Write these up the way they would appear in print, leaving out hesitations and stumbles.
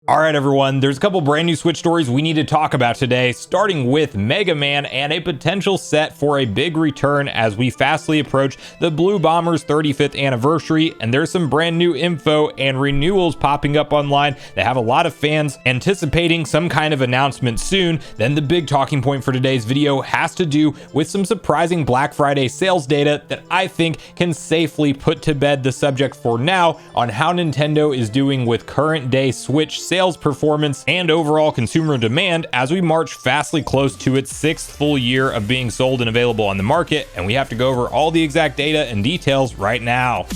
All right, everyone, there's a couple brand new Switch stories we need to talk about today, starting with Mega Man and a potential set for a big return as we fastly approach the Blue Bomber's 35th anniversary, and there's some brand new info and renewals popping up online that have a lot of fans anticipating some kind of announcement soon. Then the big talking point for today's video has to do with some surprising Black Friday sales data that I think can safely put to bed the subject for now on how Nintendo is doing with current day Switch sales performance and overall consumer demand as we march fastly close to its 6th full year of being sold and available on the market. And we have to go over all the exact data and details right now.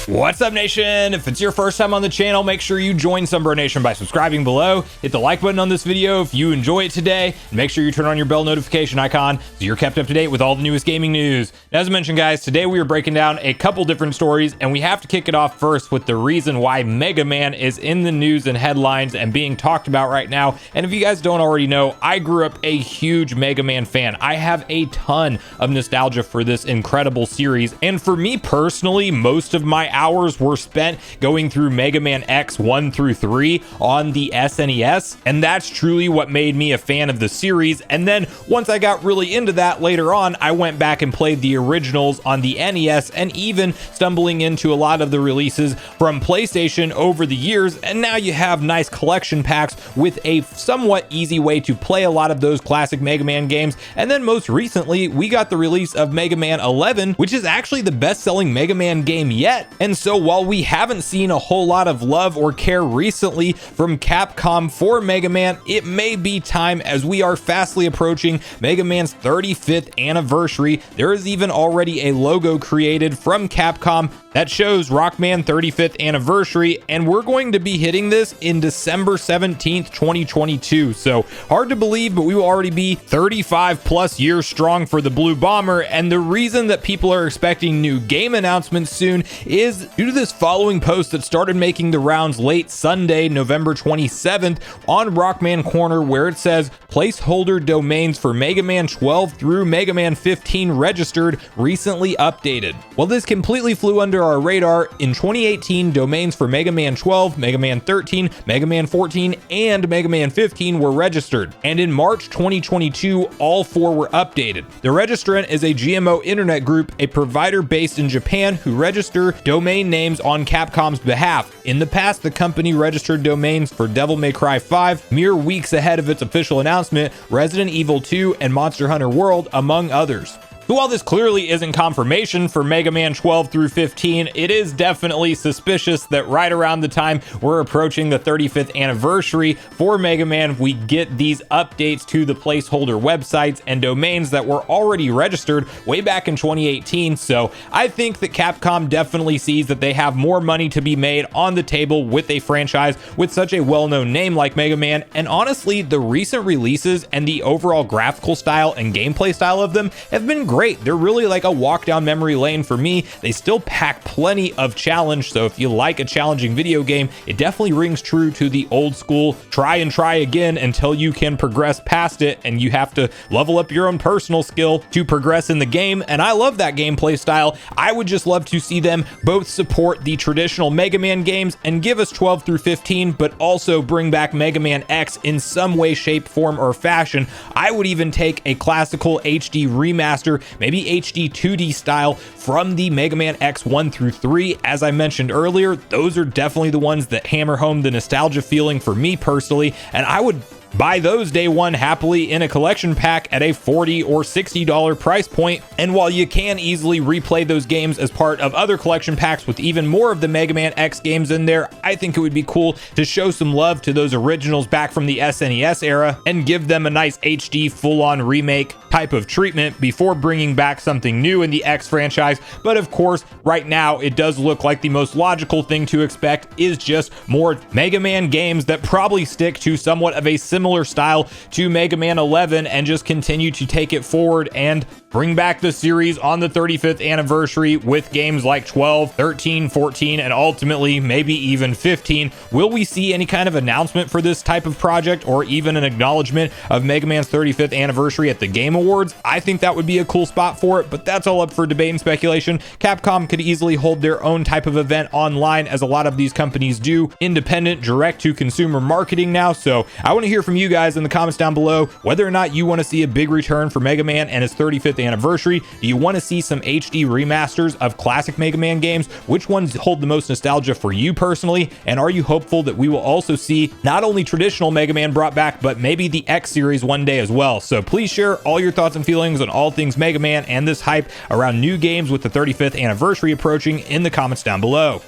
What's up, Nation? If it's your first time on the channel, make sure you join Sunbro Nation by subscribing below. Hit the like button on this video if you enjoy it today, and make sure you turn on your bell notification icon so you're kept up to date with all the newest gaming news. As I mentioned, guys, today we are breaking down a couple different stories, and we have to kick it off first with the reason why Mega Man is in the news and headlines and being talked about right now. And if you guys don't already know, I grew up a huge Mega Man fan. I have a ton of nostalgia for this incredible series, and for me personally, most of my hours were spent going through Mega Man X 1 through 3 on the SNES, and that's truly what made me a fan of the series. And then once I got really into that later on, I went back and played the originals on the NES, and even stumbling into a lot of the releases from PlayStation over the years. And now you have nice collection packs with a somewhat easy way to play a lot of those classic Mega Man games. And then most recently, we got the release of Mega Man 11, which is actually the best-selling Mega Man game yet. And so while we haven't seen a whole lot of love or care recently from Capcom for Mega Man, it may be time as we are fastly approaching Mega Man's 35th anniversary. There is even already a logo created from Capcom that shows Rockman 35th anniversary, and we're going to be hitting this in December 17th, 2022. So hard to believe, but we will already be 35 plus years strong for the Blue Bomber. And the reason that people are expecting new game announcements soon is due to this following post that started making the rounds late Sunday, November 27th on Rockman Corner, where it says placeholder domains for Mega Man 12 through Mega Man 15 registered, recently updated. Well, this completely flew under our radar. In 2018, domains for Mega Man 12, Mega Man 13, Mega Man 14, and Mega Man 15 were registered. And in March 2022, all 4 were updated. The registrant is a GMO internet group, a provider based in Japan who register domain names on Capcom's behalf. In the past, the company registered domains for Devil May Cry 5 mere weeks ahead of its official announcement, Resident Evil 2, and Monster Hunter World, among others. So while this clearly isn't confirmation for Mega Man 12 through 15, it is definitely suspicious that right around the time we're approaching the 35th anniversary for Mega Man, we get these updates to the placeholder websites and domains that were already registered way back in 2018. So I think that Capcom definitely sees that they have more money to be made on the table with a franchise with such a well-known name like Mega Man. And honestly, the recent releases and the overall graphical style and gameplay style of them have been great. They're really like a walk down memory lane for me. They still pack plenty of challenge, so if you like a challenging video game, it definitely rings true to the old school try and try again until you can progress past it, and you have to level up your own personal skill to progress in the game. And I love that gameplay style. I would just love to see them both support the traditional Mega Man games and give us 12 through 15, but also bring back Mega Man X in some way, shape, form, or fashion. I would even take a classical HD remaster, maybe HD 2D style, from the Mega Man X 1 through 3. As I mentioned earlier, those are definitely the ones that hammer home the nostalgia feeling for me personally, and I would buy those day one happily in a collection pack at a $40 or $60 price point. And while you can easily replay those games as part of other collection packs with even more of the Mega Man X games in there, I think it would be cool to show some love to those originals back from the SNES era and give them a nice HD full-on remake type of treatment before bringing back something new in the X franchise. But of course, right now it does look like the most logical thing to expect is just more Mega Man games that probably stick to somewhat of a similar similar style to Mega Man 11 and just continue to take it forward and bring back the series on the 35th anniversary with games like 12, 13, 14, and ultimately maybe even 15. Will we see any kind of announcement for this type of project or even an acknowledgement of Mega Man's 35th anniversary at the Game Awards? I think that would be a cool spot for it, but that's all up for debate and speculation. Capcom could easily hold their own type of event online, as a lot of these companies do, independent direct to consumer marketing now. So I want to hear from you guys in the comments down below whether or not you want to see a big return for Mega Man and his 35th anniversary. Do you want to see some HD remasters of classic Mega Man games? Which ones hold the most nostalgia for you personally? And are you hopeful that we will also see not only traditional Mega Man brought back, but maybe the X series one day as well? So please share all your thoughts and feelings on all things Mega Man and this hype around new games with the 35th anniversary approaching in the comments down below.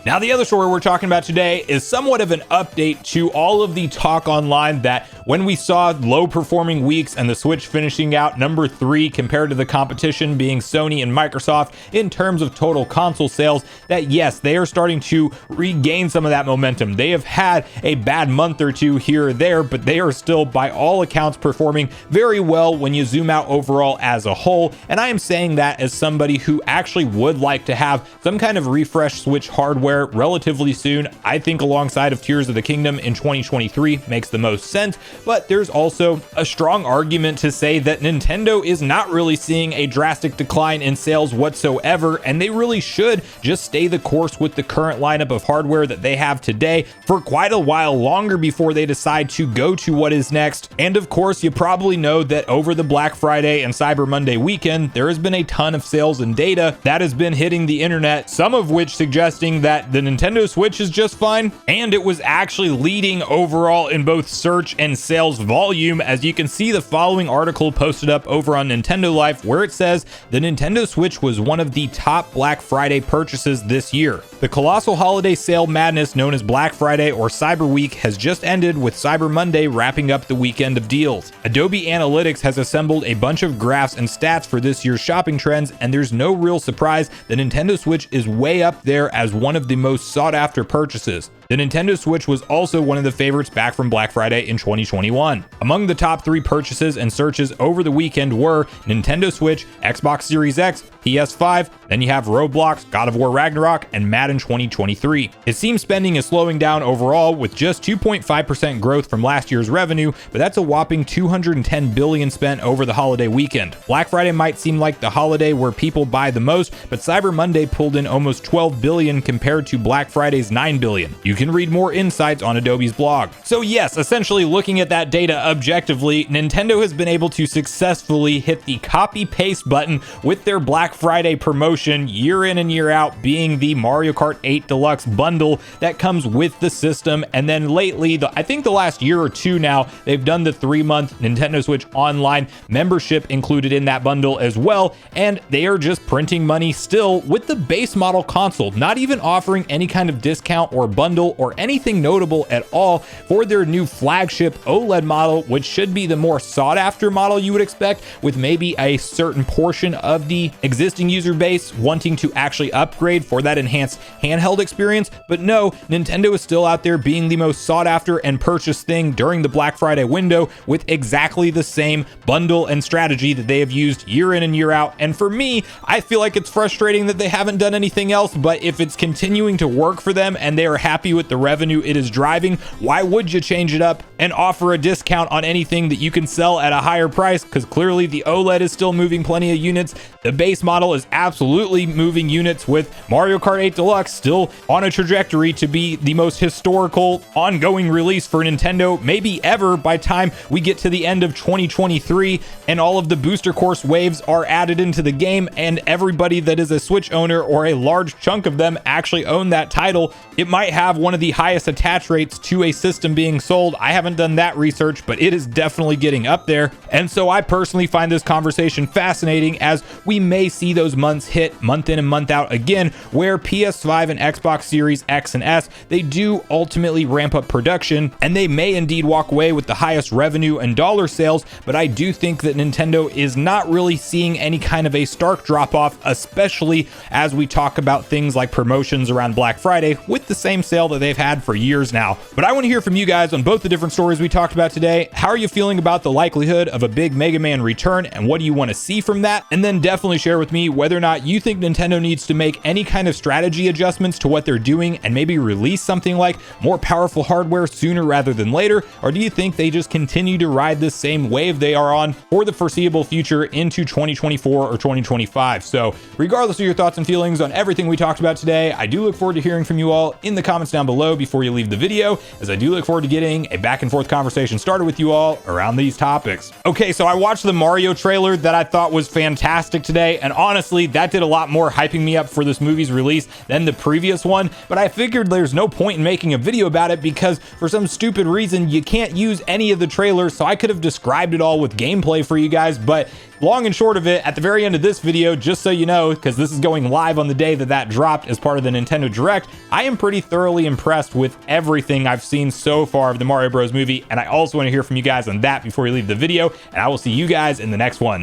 Now, the other story we're talking about today is somewhat of an update to all of the talk online that when we saw low performing weeks and the Switch finishing out number 3 compared to the competition being Sony and Microsoft in terms of total console sales, that yes, they are starting to regain some of that momentum. They have had a bad month or two here or there, but they are still by all accounts performing very well when you zoom out overall as a whole. And I am saying that as somebody who actually would like to have some kind of refresh Switch hardware relatively soon. I think alongside of Tears of the Kingdom in 2023 makes the most sense, but there's also a strong argument to say that Nintendo is not really seeing a drastic decline in sales whatsoever, and they really should just stay the course with the current lineup of hardware that they have today for quite a while longer before they decide to go to what is next. And of course, you probably know that over the Black Friday and Cyber Monday weekend, there has been a ton of sales and data that has been hitting the internet, some of which suggesting that the Nintendo Switch is just fine, and it was actually leading overall in both search and sales volume, as you can see the following article posted up over on Nintendo Life, where it says the Nintendo Switch was one of the top Black Friday purchases this year. The colossal holiday sale madness known as Black Friday or Cyber Week has just ended, with Cyber Monday wrapping up the weekend of deals. Adobe Analytics has assembled a bunch of graphs and stats for this year's shopping trends, and there's no real surprise the Nintendo Switch is way up there as one of the most sought after purchases. The Nintendo Switch was also one of the favorites back from Black Friday in 2021. Among the top 3 purchases and searches over the weekend were Nintendo Switch, Xbox Series X, PS5, then you have Roblox, God of War Ragnarok, and Madden 2023. It seems spending is slowing down overall with just 2.5% growth from last year's revenue, but that's a whopping $210 billion spent over the holiday weekend. Black Friday might seem like the holiday where people buy the most, but Cyber Monday pulled in almost $12 billion compared to Black Friday's $9 billion. You can read more insights on Adobe's blog. So yes, essentially looking at that data objectively, Nintendo has been able to successfully hit the copy paste button with their Black Friday promotion year in and year out, being the Mario Kart 8 Deluxe bundle that comes with the system. And then lately, I think the last year or two now, they've done the 3-month Nintendo Switch Online membership included in that bundle as well. And they are just printing money still with the base model console, not even offering any kind of discount or bundle or anything notable at all for their new flagship OLED model, which should be the more sought after model you would expect, with maybe a certain portion of the existing user base wanting to actually upgrade for that enhanced handheld experience. But no, Nintendo is still out there being the most sought after and purchased thing during the Black Friday window with exactly the same bundle and strategy that they have used year in and year out. And for me, I feel like it's frustrating that they haven't done anything else, but if it's continuing to work for them and they are happy with the revenue it is driving, why would you change it up and offer a discount on anything that you can sell at a higher price? Because clearly the OLED is still moving plenty of units. The base model is absolutely moving units, with Mario Kart 8 Deluxe still on a trajectory to be the most historical ongoing release for Nintendo maybe ever by time we get to the end of 2023 and all of the booster course waves are added into the game and everybody that is a Switch owner, or a large chunk of them, actually own that title. It might have one of the highest attach rates to a system being sold. I haven't done that research, but it is definitely getting up there. And so I personally find this conversation fascinating, as we may see those months hit month in and month out again, where PS5 and Xbox Series X and S, they do ultimately ramp up production, and they may indeed walk away with the highest revenue and dollar sales, but I do think that Nintendo is not really seeing any kind of a stark drop off, especially as we talk about things like promotions around Black Friday with the same sale that they've had for years now. But I want to hear from you guys on both the different stories we talked about today. How are you feeling about the likelihood of a big Mega Man return, and what do you want to see from that? And then definitely share with me whether or not you think Nintendo needs to make any kind of strategy adjustments to what they're doing and maybe release something like more powerful hardware sooner rather than later, or do you think they just continue to ride this same wave they are on for the foreseeable future into 2024 or 2025? So regardless of your thoughts and feelings on everything we talked about today, I do look forward to hearing from you all in the comments down below before you leave the video, as I do look forward to getting a back and forth conversation started with you all around these topics. Okay, so I watched the Mario trailer that I thought was fantastic today, and honestly, that did a lot more hyping me up for this movie's release than the previous one, but I figured there's no point in making a video about it because for some stupid reason you can't use any of the trailers, so I could have described it all with gameplay for you guys. But long and short of it, at the very end of this video, just so you know, because this is going live on the day that dropped as part of the Nintendo Direct, I am pretty thoroughly impressed with everything I've seen so far of the Mario Bros movie, and I also want to hear from you guys on that before you leave the video, and I will see you guys in the next one.